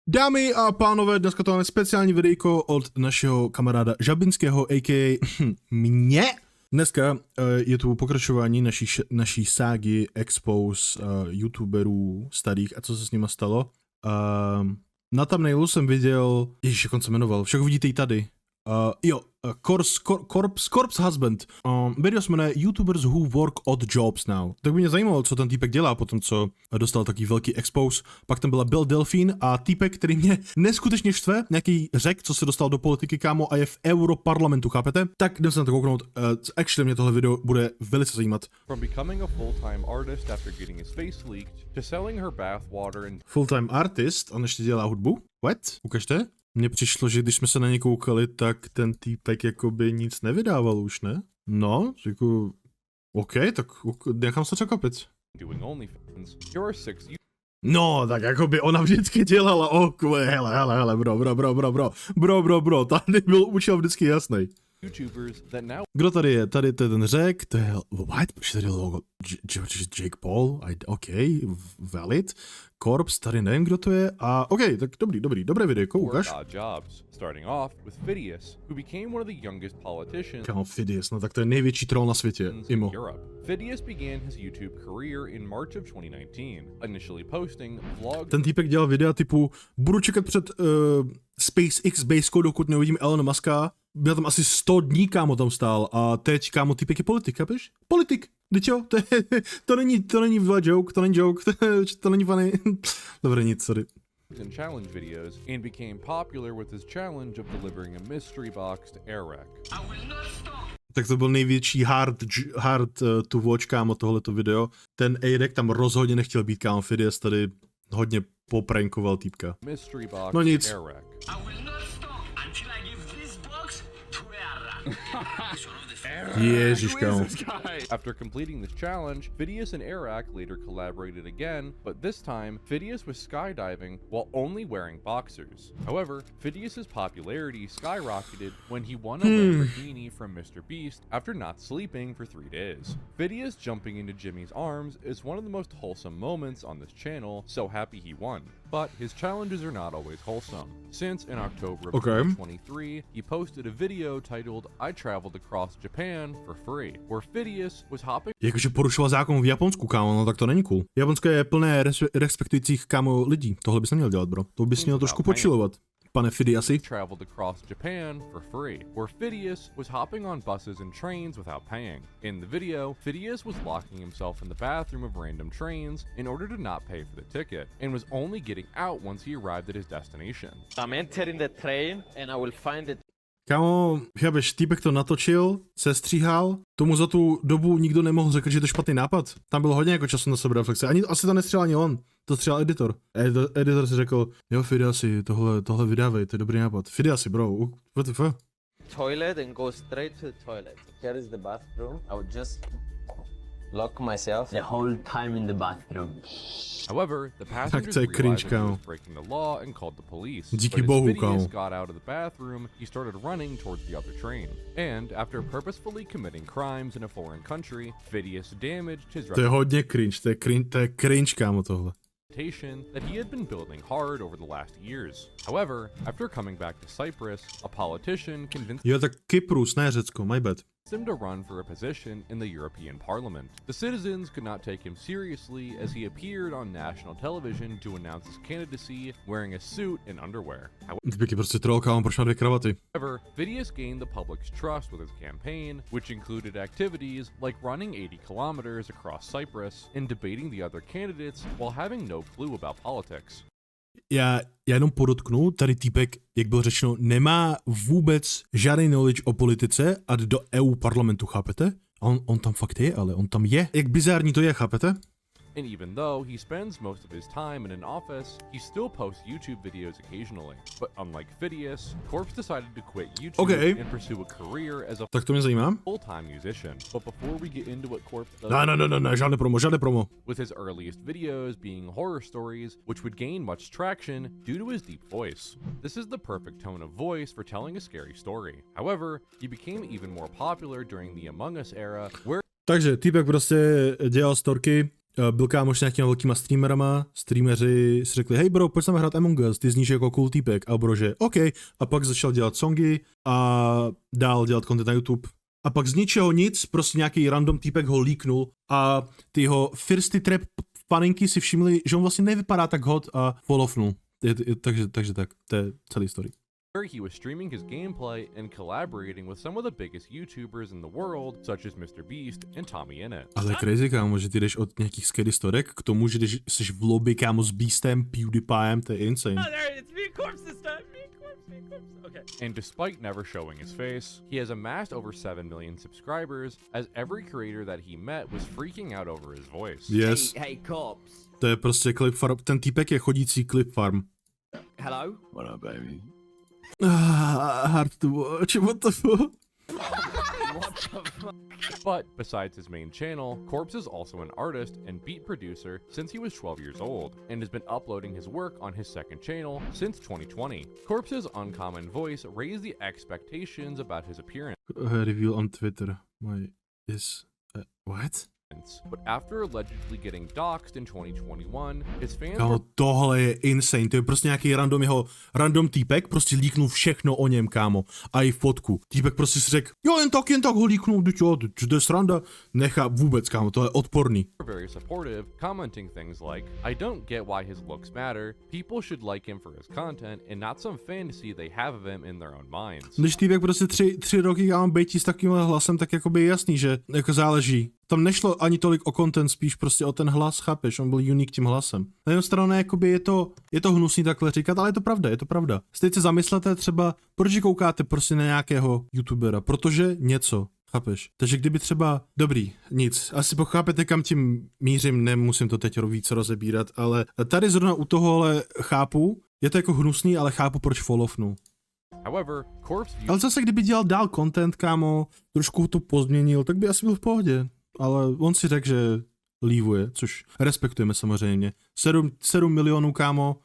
Dámy a pánové, dneska to máme speciální videjko od našeho kamaráda Žabinského, a.k.a. mě. Dneska je tu pokračování naší ságy expose youtuberů starých a co se s nima stalo. Na thumbnailu jsem viděl, ježiš, jak on se jmenoval, však vidíte i tady. Corpse Husband. Video se jmenuje YouTubers who work odd jobs now. Tak by mě zajímalo, co ten týpek dělá potom, co dostal takový velký expose. Pak tam byla Belle Delphine a týpek, který mě neskutečně štve, nějaký Řek, co se dostal do politiky, kámo, a je v Europarlamentu, chápete? Tak jdem se na to kouknout. Actually mě tohle video bude velice zajímat. From becoming a full-time artist after getting his face leaked to selling her bathwater and Full-time artist? On ještě dělá hudbu? What? Ukažte? Mně přišlo, že když jsme se na ně koukali, tak ten týpek jakoby nic nevydával už, ne? No, jako... OK, tak nechám se překvapit. doing OnlyFans. Here are 6 No, tak jakoby ona vždycky dělala, hele, bro, tady byl účel vždycky jasný. YouTubers that now Kdo tady je? Tady to je ten Řek, to je... What? Proč tady je logo? Jake Paul? OK, valid. Corpse, tady nevím, kdo to je. A OK, tak dobré videjko, work ukaž. odd jobs, starting off with Fidias, who became one of the youngest politicians Kámo, Fidias, no tak to je největší troll na světě. in Imo. Europe. Fidias began his YouTube career in March of 2019, initially posting vlogs Ten týpek dělal videa typu budu čekat před SpaceX basecou, dokud neuvidím Elon Muska. Byl tam asi 100 dní, kámo, tam stál. A teď, kámo, týpek je politik, chápeš? Politik! Teď jo, to není joke, to není funny. Dobré, nic, sorry. and challenge videos, and became popular with his challenge of delivering a mystery box to Eric. Tak to byl největší hard to watch, kámo, tohleto video. Ten Eirek tam rozhodně nechtěl být, kámo, Fidias tady hodně poprankoval týpka. Mystery box No to nic. Eric. I will not stop until I give this box to Era. He's one of the Ježiš, kámo. After completing this challenge, Fidias and Eric later collaborated again, but this time, Fidias was skydiving while only wearing boxers. However, Fidias's popularity skyrocketed when he won a Lamborghini from Mr. Beast after not sleeping for 3 days. Fidias jumping into Jimmy's arms is one of the most wholesome moments on this channel, so happy he won. But his challenges are not always wholesome, since in October of 2023, he posted a video titled I Traveled Across Japan for Free, where Fidias was hopping Jakože porušoval zákon v Japonsku, kámo, no tak to není cool. Japonsko je plné respektujících, kámo, lidí. Tohle bys neměl dělat, bro. To bys měl trošku počilovat, pane Fidiasi. traveled across Japan for free, where Fidias was hopping on buses and trains without paying. In the video, Fidias was locking himself in the bathroom of random trains in order to not pay for the ticket, and was only getting out once he arrived at his destination. I'm entering the train and I will find it. Kámo, chápeš, týpek to natočil, sestříhal, tomu za tu dobu nikdo nemohl řekl, že je to špatný nápad. Tam bylo hodně jako času na sebereflexe. Asi to nestřelal ani on, to střelal editor. Editor si řekl, jo Fidiasi, tohle vydávej, to je dobrý nápad. Fidiasi, bro, what the fuck? Toilet and go straight to the toilet. Here is the bathroom. I would just lock myself the whole time in the bathroom. However, the passengers to je cringe, realized that he kámo. was breaking the law and called the police. Díky But as bohu, Fidias kámo. got out of the bathroom, he started running towards the other train. And after purposefully committing crimes in a foreign country, Fidias damaged his To je hodně cringe, to je cringe, kámo, tohle. reputation that he had been building hard over the last years. However, after coming back to Cyprus, a politician convinced Jo, tak Kyprus, ne Řecko, my bad. him to run for a position in the European Parliament. The citizens could not take him seriously as he appeared on national television to announce his candidacy wearing a suit and underwear. Týpek je prostě troll, kámo, proč má 2 kravaty? However, Fidias gained the public's trust with his campaign, which included activities like running 80 kilometers across Cyprus and debating the other candidates while having no clue about politics. Já jenom podotknu, tady týpek, jak bylo řečeno, nemá vůbec žádný knowledge o politice a jde do EU parlamentu, chápete? A on tam fakt je, ale on tam je. Jak bizární to je, chápete? And even though he spends most of his time in an office, he still posts YouTube videos occasionally. But unlike Fidias, Corpse decided to quit YouTube Okay. and pursue a career as a Tak to mě zajímá. full-time musician. But before we get into what Corpse does Ne, žádné promo. with his earliest videos being horror stories, which would gain much traction due to his deep voice. This is the perfect tone of voice for telling a scary story. However, he became even more popular during the Among Us era, where Takže týpek prostě dělal storky byl kámoš s nějakýma velkýma streamerama, streameři si řekli, hej bro, pojď se hrát Among Us, ty zníš jako cool týpek, a bro, že OK, a pak začal dělat songy a dál dělat content na YouTube. A pak z ničeho nic, prostě nějaký random týpek ho líknul a ty jeho firsty trap paninky si všimli, že on vlastně nevypadá tak hot a followfnul. Takže tak, to je celý story. He was streaming his gameplay and collaborating with some of the biggest YouTubers in the world, such as Mr. Beast and Tommy Innit. Ale crazy, kámo, že ty jdeš od nějakých scary storek k tomu, že když jsi v lobby, kámo, s Beastem, PewDiePiem, to je insane. It's me and Corpse this time. Me and Corpse. Okay. And despite never showing his face, he has amassed over 7 million subscribers, as every creator that he met was freaking out over his voice. Yes. Hey, Corpse. To je prostě clip farm, ten týpek je chodící clip farm. Hello? What up, baby? Hard to watch, what the fuck? But besides his main channel, Corpse is also an artist and beat producer since he was 12 years old, and has been uploading his work on his second channel since 2020. Corpse's uncommon voice raised the expectations about his appearance. Reveal on Twitter. What? But after allegedly getting doxxed in 2021, his fans Kámo, tohle je insane, to je prostě nějaký random týpek, prostě líknul všechno o něm, kámo, a i fotku. Týpek prostě si řekl, jo, jen tak ho líknul, to je sranda, nechá vůbec, kámo, to je odporný. were very supportive, commenting things like, I don't get why his looks matter, people should like him for his content, and not some fantasy they have of him in their own minds. Když týpek prostě tři roky, kámo, bejtí s takovýmhle hlasem, tak jakoby je jasný, že jako záleží. Tam nešlo ani tolik o content, spíš prostě o ten hlas, chápeš, on byl unique tím hlasem. Na jednu stranu jakoby je to hnusný takhle říkat, ale je to pravda. Teď se zamyslete třeba, proč koukáte prostě na nějakého youtubera, protože něco, chápeš. Takže kdyby třeba, dobrý, nic, asi pochápete, kam tím mířím, nemusím to teď víc rozebírat, ale tady zrovna u tohohle chápu, je to jako hnusný, ale chápu, proč follownu. However, Corpse Ale zase, kdyby dělal dál content, kámo, trošku to pozměnil, tak by asi byl v pohodě. Ale on si řekl, že lívuje, což respektujeme samozřejmě. 7 milionů, kámo,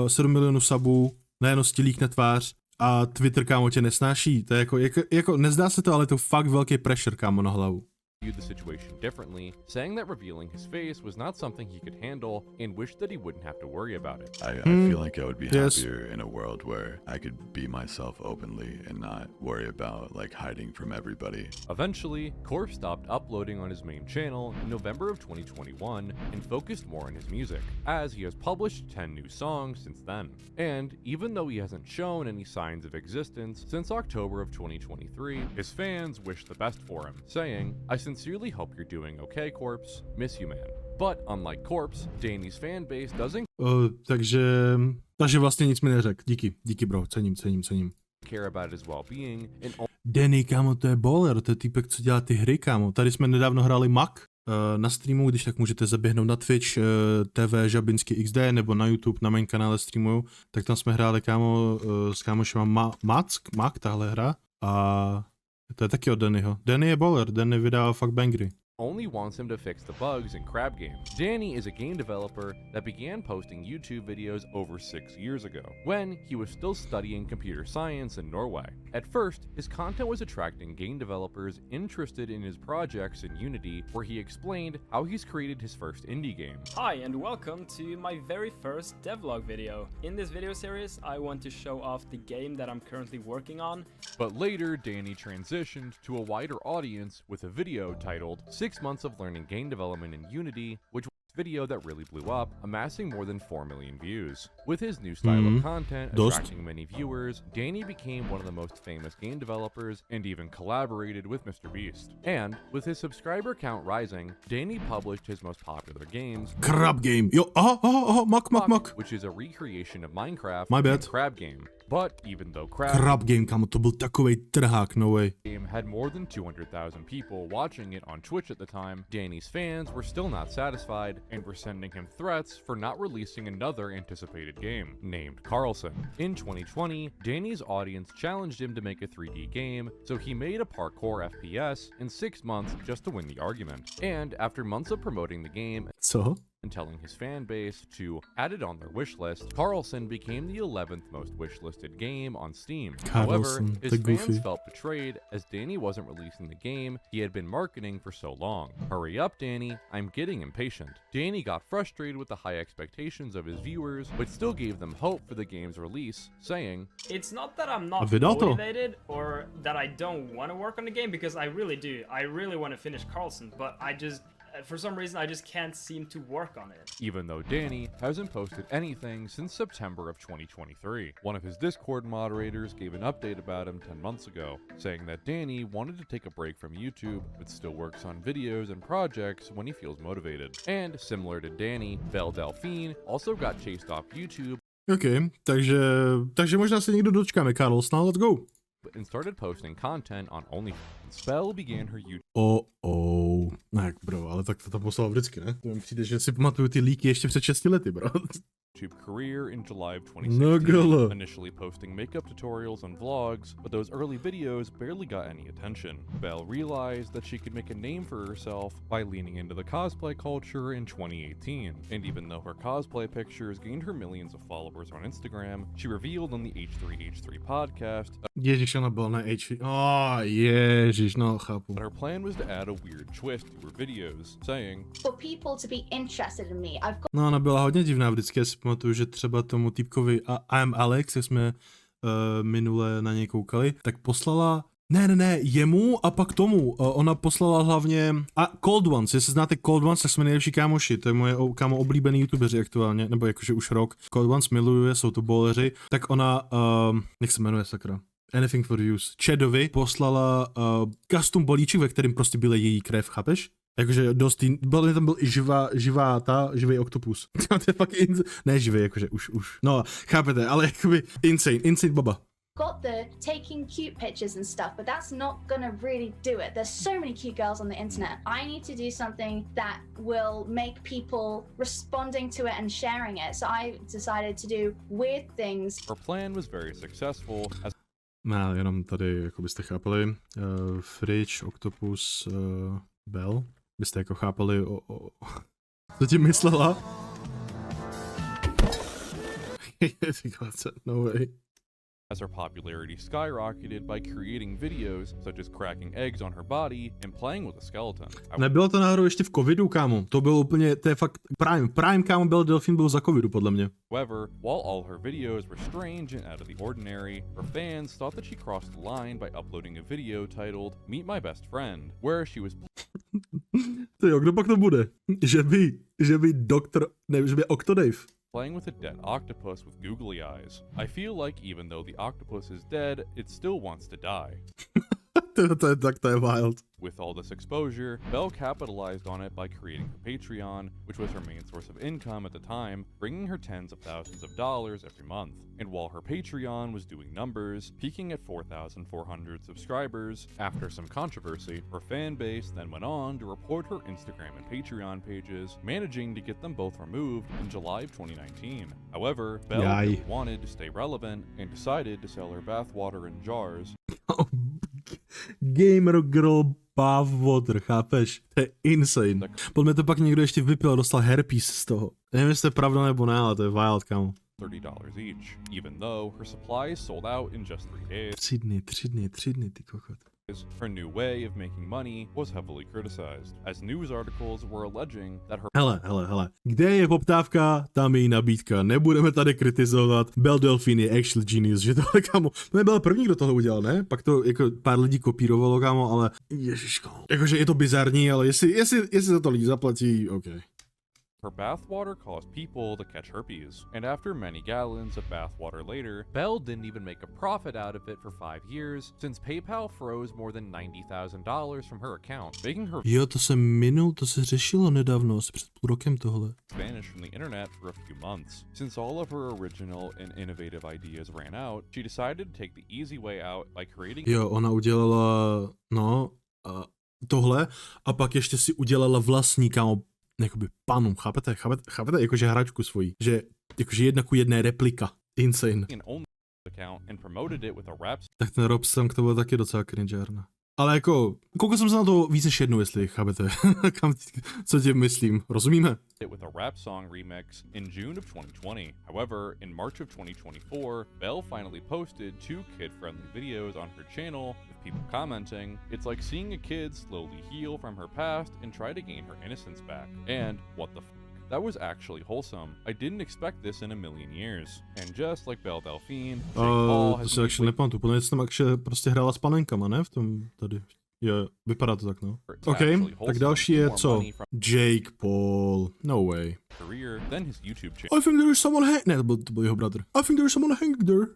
7 milionů subů, najednou ti líkne tvář a Twitter, kámo, tě nesnáší. To je jako nezdá se to, ale to fakt velký pressure, kámo, na hlavu. viewed the situation differently, saying that revealing his face was not something he could handle and wished that he wouldn't have to worry about it. I feel like I would be Yes. happier in a world where I could be myself openly and not worry about like hiding from everybody. Eventually, Corpse stopped uploading on his main channel in November of 2021 and focused more on his music, as he has published 10 new songs since then. And even though he hasn't shown any signs of existence since October of 2023, his fans wish the best for him, saying, I sincerely hope you're doing okay, Corpse. Miss you, man. But unlike Corpse, Dani's fan base doesn't Takže vlastně nic mi neřekl. Díky bro, cením. care about his well-being and Dani, kámo, to je bowler, to je týpek, co dělá ty hry, kámo. Tady jsme nedávno hráli Mak na streamu, když tak můžete zaběhnout na Twitch TV Žabinský XD nebo na YouTube, na mém kanále streamuju, tak tam jsme hráli, kámo, s kámošem Mak, tahle hra, a to je taky od Daniho. Dani je bowler, Dani vydává fakt bangry. only wants him to fix the bugs in Crab Game. Dani is a game developer that began posting YouTube videos over 6 years ago, when he was still studying computer science in Norway. At first, his content was attracting game developers interested in his projects in Unity, where he explained how he's created his first indie game. Hi and welcome to my very first devlog video. In this video series, I want to show off the game that I'm currently working on. But later, Dani transitioned to a wider audience with a video titled 6 Months of Learning Game Development in Unity, which was a video that really blew up, amassing more than 4 million views. With his new style of content attracting many viewers, Dani became one of the most famous game developers and even collaborated with Mr. Beast. And with his subscriber count rising, Dani published his most popular games, Crab Game, jo, Mak. which is a recreation of Minecraft My bad. and Crab Game. But even though Crab Game, kámo, to byl takovej trhák, no way. Game had more than 200,000 people watching it on Twitch at the time, Dani's fans were still not satisfied and were sending him threats for not releasing another anticipated game, named Carlson. In 2020, Dani's audience challenged him to make a 3D game, so he made a parkour FPS in 6 months just to win the argument. And after months of promoting the game Co? and telling his fan base to add it on their wish list, Carlson became the 11th most wishlisted game on Steam. However, Carlson, his the fans goofy. felt betrayed as Dani wasn't releasing the game he had been marketing for so long. Hurry up, Dani, I'm getting impatient. Dani got frustrated with the high expectations of his viewers, but still gave them hope for the game's release, saying, It's not that I'm not Vydal to. motivated or that I don't want to work on the game, because I really do. I really want to finish Carlson, but I just, for some reason, I just can't seem to work on it. even though Dani hasn't posted anything since September of 2023. One of his Discord moderators gave an update about him 10 months ago, saying that Dani wanted to take a break from YouTube, but still works on videos and projects when he feels motivated. And similar to Dani, Belle Delphine also got chased off YouTube OK, takže možná se někdo dočkáme, Carlsona, let's go. and started posting content on OnlyFans. Belle began her YouTube Tak bro, ale tak to tam poslal vždycky, ne? To mi přijde, že si pamatuju ty líky ještě před 6 lety, bro. career in July of No 2016, gala. initially posting makeup tutorials and vlogs, but those early videos barely got any attention. Belle realized that she could make a name for herself by leaning into the cosplay culture in 2018, and even though her cosplay pictures gained her millions of followers on Instagram, she revealed on the H3H3 podcast Ježíš, ona byla na H. Ježíš, no, chápu. that her plan was to add a weird twist to her videos, saying, For people to be interested in me, I've got No, ona byla hodně divná vždycky, já si pamatuju, že třeba tomu týpkovi I'm Alex, jak jsme minule na něj koukali, tak poslala, ne, jemu a pak tomu, ona poslala hlavně, Cold Ones, jestli znáte Cold Ones, tak jsme nejlepší kámoši, to je moje kámo oblíbený youtubeři aktuálně, nebo jakože už rok, Cold Ones miluje, jsou to bowleři, tak ona, jak se jmenuje sakra? Anything for Use. Chadovi poslala custom bolíček, ve kterým prostě byla její krev, chápeš? Jakože dost, tam byl i živý oktopus. To je fakt ne živý, jakože už. No, chápete, ale jakoby insane baba. got the taking cute pictures and stuff, but that's not gonna really do it. There's so many cute girls on the internet. I need to do something that will make people responding to it and sharing it. So I decided to do weird things. her plan was very successful as No, jenom tady, jako byste chápali, Fridge, Octopus, Bell, byste jako chápali co ti myslela? No way. as her popularity skyrocketed by creating videos such as cracking eggs on her body and playing with a skeleton. Nebylo to náhodou ještě v covidu, kámo. To bylo úplně, to je fakt prime, kámo, Belle Delphine byl za covidu, podle mě. However, while all her videos were strange and out of the ordinary, her fans thought that she crossed the line by uploading a video titled Meet My Best Friend, where she was To jo, kdo pak to bude? Že by Octodave. playing with a dead octopus with googly eyes. I feel like even though the octopus is dead, it still wants to die. to je wild. With all this exposure, Belle capitalized on it by creating her Patreon, which was her main source of income at the time, bringing her tens of thousands of dollars every month. And while her Patreon was doing numbers, peaking at 4,400 subscribers, after some controversy, her fan base then went on to report her Instagram and Patreon pages, managing to get them both removed in July of 2019. However, Belle wanted to stay relevant and decided to sell her bathwater in jars. Gamer girl bathwater, chápeš? To je insane. Podle mě to pak někdo ještě vypil a dostal herpes z toho. Nevím, jestli to je pravda nebo ne, ale to je wild, kámo. $30 each, even though her supplies sold out in just 3 days. 3 dny, ty kokot. Her new way of making money was heavily criticized, as news articles were alleging that her Hele. Kde je poptávka, tam je i nabídka. Nebudeme tady kritizovat. Belle Delphine je actual genius, že tohle, kámo. To nebyl první, kdo tohle udělal, ne? Pak to jako pár lidí kopírovalo, kámo, ale ježiško. Jakože je to bizarní, ale jestli za to lidi zaplatí, OK. Her bathwater caused people to catch herpes, and after many gallons of bathwater later, Belle didn't even make a profit out of it for 5 years, since PayPal froze more than $90,000 from her account, making her Jo, to se řešilo nedávno, asi před půl rokem tohle. vanish from the internet for a few months. Since all of her original and innovative ideas ran out, she decided to take the easy way out by creating Jo, ona udělala, tohle a pak ještě si udělala vlastní, kámo, jakoby panu, chápete, jakože hračku svojí, že jakože 1:1 replika, insane. an only account and promoted it with a rap Tak ten Rob Song to byl taky docela cringeárna. Ale jako, koukal jsem se na to víc než jednou, jestli chápete, co tím myslím, rozumíme? It with a rap song remix in June of 2020. However, in March of 2024, Belle finally posted 2 kid-friendly videos on her channel with people commenting, "It's like seeing a kid slowly heal from her past and try to gain her innocence back." And what the f***? That was actually wholesome. I didn't expect this in a million years. And just like Belle Delphine, Jake Paul To has si actually nepamatuju, podle mě jsem actually prostě hrála s panenkama, ne? V tom tady. Jo, vypadá to tak, no. OK, tak další je co? Jake Paul. No way. career, then his YouTube channel. I think there is someone hanged. Ne, to byl jeho bratr. I think there is someone hanged there.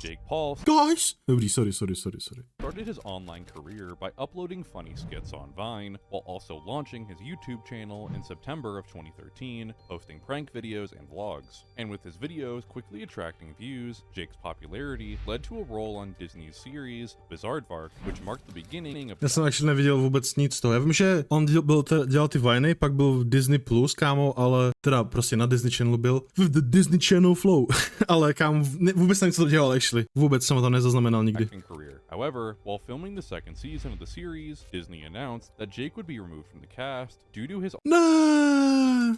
Jake Paul Guys! Dobrý, sorry. started his online career by uploading funny skits on Vine, while also launching his YouTube channel in September of 2013, posting prank videos and vlogs. And with his videos quickly attracting views, Jake's popularity led to a role on Disney's series Bizaardvark, which marked the beginning of... Já jsem actually neviděl vůbec nic z toho. Já vím, že on dělal ty Viny, pak byl v Disney Plus, kámo, ale teda prostě na Disney Channel byl v The Disney Channel Flow. Ale kámo, vůbec nevím, co to dělal actually. Vůbec jsem to nezaznamenal nikdy. However, while filming the second season of the series, Disney announced that Jake would be removed from the cast due to his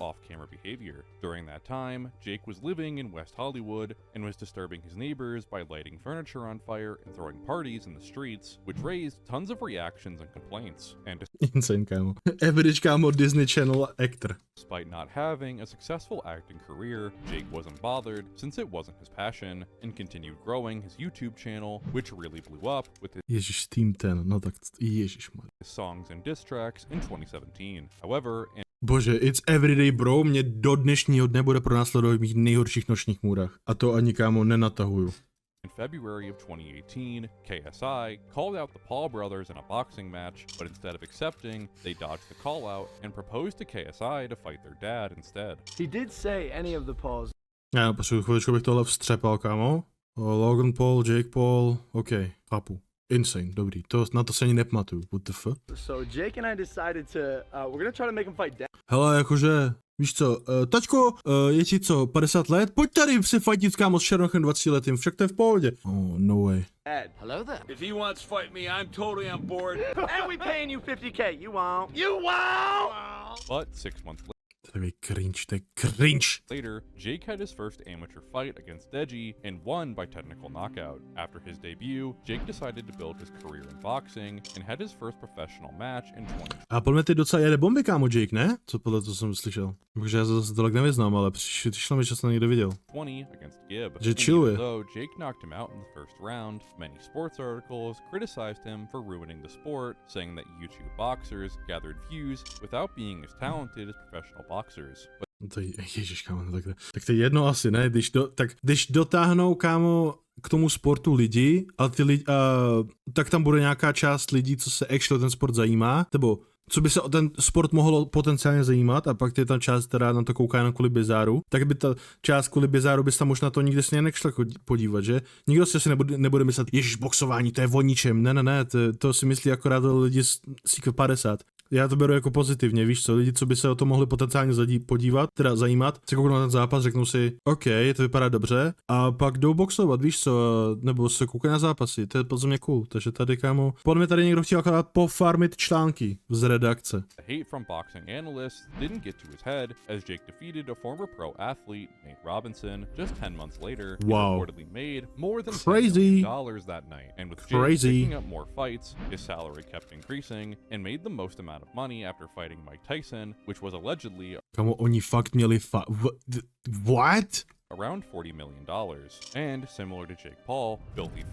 off-camera behavior. During that time, Jake was living in West Hollywood and was disturbing his neighbors by lighting furniture on fire and throwing parties in the streets, which raised tons of reactions and complaints. And insane, kámo. Average, kámo, Disney Channel actor. Despite not having a successful acting career, Jake wasn't bothered since it wasn't his passion and continued growing his YouTube channel, which really blew up with Ježiš, Team 10, no tak ježišmarja. his songs and diss tracks in 2017. However, Bože, It's Everyday Bro mě do dnešního dne bude pronásledovat v mých nejhorších nočních můrách. A to ani, kámo, nenatahuju. in February of 2018, KSI called out the Paul brothers in a boxing match, but instead of accepting, they dodged the call-out and proposed to KSI to fight their dad instead. He did say any of the Pauls. Já poslední chviličku bych tohle vstřepal, kámo. Logan Paul, Jake Paul, OK, chápu. Insane, dobrý, na to se ani nepamatuju, what the fuck? So Jake and I decided to, we're gonna try to make him fight dad. Hele, jakože, víš co, taťko, je ti co, 50 let? Pojď tady si fajtit, kámo, s Černochem 20 letým, však to je v pohodě. Oh, no way. Hello there. If he wants to fight me, I'm totally on board. And we paying you $50K. You won't. You won't. But 6 months To je cringe. later, Jake had his first amateur fight against Deji and won by technical knockout. After his debut, Jake decided to build his career in boxing and had his first professional match in 2020. A podle mě ty docela jede bomby, kámo, Jake, ne? Co podle toho jsem slyšel. Takže já se zase tolik nevyznám, ale přišlo mi, že jsem někde viděl. Against Gibb. Že And chilluje. even though Jake knocked him out in the first round, many sports articles criticized him for ruining the sport, saying that YouTube boxers gathered views without being as talented as professional boxers. To je, ježiš, kámo, tak to je jedno asi, ne? Když dotáhnou, kámo, k tomu sportu lidi, ale tak tam bude nějaká část lidí, co se actually ten sport zajímá, nebo co by se o ten sport mohlo potenciálně zajímat, a pak je tam část, která na to kouká na kvůli bizáru, tak by ta část kvůli bizáru bys tam možná to nikdy si nešla podívat, že? Nikdo si nebude myslet, ježiš, boxování, to je o ničem, ne, to si myslí akorát lidi z Secret 50. Já to beru jako pozitivně, víš co, lidi, co by se o to mohli potenciálně zajímat, se kouknou na ten zápas, řeknou si, OK, to vypadá dobře, a pak jdou boxovat, víš co, nebo se koukají na zápasy, to je podle mě cool, takže tady, kámo, podle mě tady někdo chtěl akorát pofarmit články z redakce. The hate from boxing analysts didn't get to his head as Jake defeated a former pro athlete, Nate Robinson, just 10 months later. Wow. He reportedly made more than Crazy. $10 million that night, and with Crazy. Jake picking up more fights, his salary kept increasing and made the most amount of money after fighting Mike Tyson, which was allegedly Kámo, oni fakt měli what? around $40 million. And similar to Jake Paul, Filthy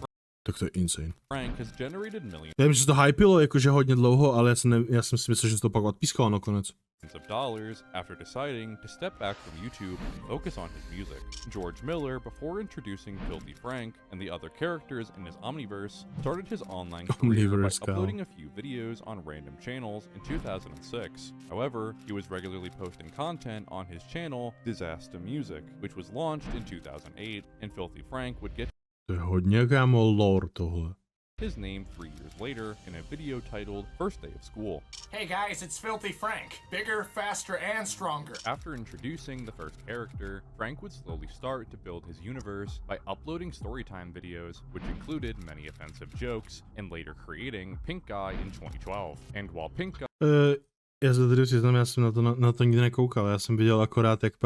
Tak to je insane. Frank has generated millions Já vím, že se to hypilo jakože hodně dlouho, ale já jsem si myslel, že se to pak odpískalo nakonec. of dollars after deciding to step back from YouTube and focus on his music. George Miller, before introducing Filthy Frank and the other characters in his Omniverse, started his online career by Omniverse, uploading a few videos on random channels in 2006. However, he was regularly posting content on his channel, Disaster Music, which was launched in 2008, and Filthy Frank would get To je hodně, kámo, lore tohle. his name 3 years later in a video titled First Day of School. Hey guys, it's Filthy Frank. Bigger, faster, and stronger. After introducing the first character, Frank would slowly start to build his universe by uploading storytime videos, which included many offensive jokes, and later creating Pink Guy in 2012. And while Pink Guy Já se tedy přiznám, já jsem na to nikdy nekoukal, já jsem viděl akorát, jak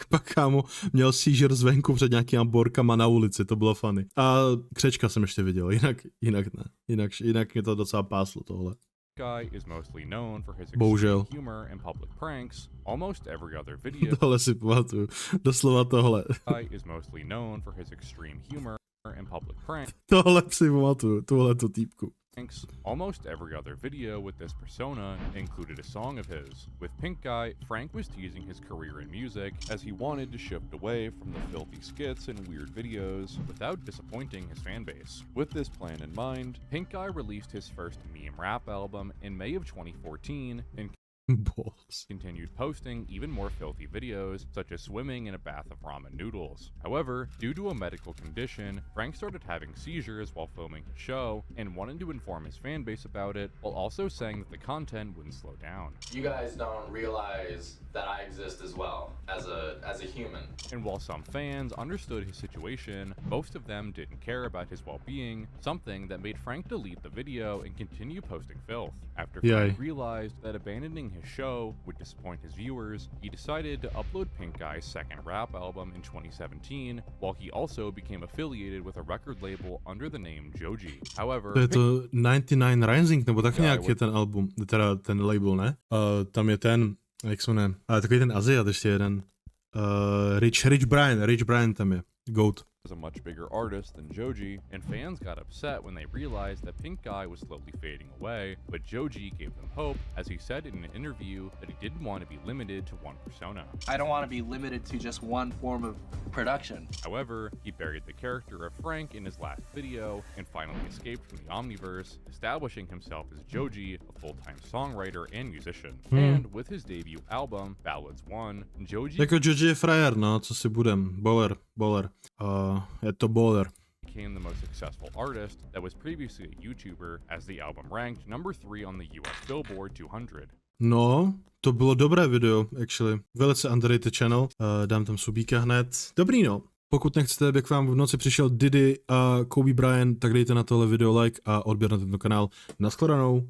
pak kámo měl seizure zvenku před nějakýma borkama na ulici, to bylo funny. A křečka jsem ještě viděl, jinak ne. Jinak mě to docela páslo tohle. Guy is mostly known for his Bohužel. extreme humor and public pranks. Almost every other video Tohle si pamatuju, doslova tohle. Guy is mostly known for his extreme humor and public pranks. Tohle si pamatuju, tohleto týpku. Almost every other video with this persona included a song of his. With Pink Guy, Frank was teasing his career in music as he wanted to shift away from the filthy skits and weird videos without disappointing his fanbase. With this plan in mind, Pink Guy released his first meme rap album in May of 2014 and Balls. continued posting even more filthy videos, such as swimming in a bath of ramen noodles. However, due to a medical condition, Frank started having seizures while filming his show and wanted to inform his fanbase about it, while also saying that the content wouldn't slow down. You guys don't realize that I exist as well, as a human. And while some fans understood his situation, most of them didn't care about his well-being, something that made Frank delete the video and continue posting filth. After Frank realized that abandoning his show would disappoint his viewers, he decided to upload Pink Guy's second rap album in 2017, while he also became affiliated with a record label under the name Joji. However, To je to 99 Rising, nebo tak nějak je ten album, teda ten label, ne? Tam je ten, jak se jmenuje, takový ten Aziat ještě jeden. Rich Brian tam je, GOAT. was a much bigger artist than Joji, and fans got upset when they realized that Pink Guy was slowly fading away, but Joji gave them hope as he said in an interview that he didn't want to be limited to one persona. I don't want to be limited to just one form of production. However, he buried the character of Frank in his last video and finally escaped from the Omniverse, establishing himself as Joji, a full-time songwriter and musician. And with his debut album, Ballads 1, Joji Jako Joji je frajer, no, co si budem, bowler. Je to bowler. became the most successful artist that was previously a YouTuber, as the album ranked number 3 on the US Billboard 200. No, to bylo dobré video, actually. Velice underrated channel, dám tam subíka hned. Dobrý no. Pokud nechcete, aby k vám v noci přišel Didi a Kobe Bryant, tak dejte na tohle video like a odběr na tento kanál. Nashledanou.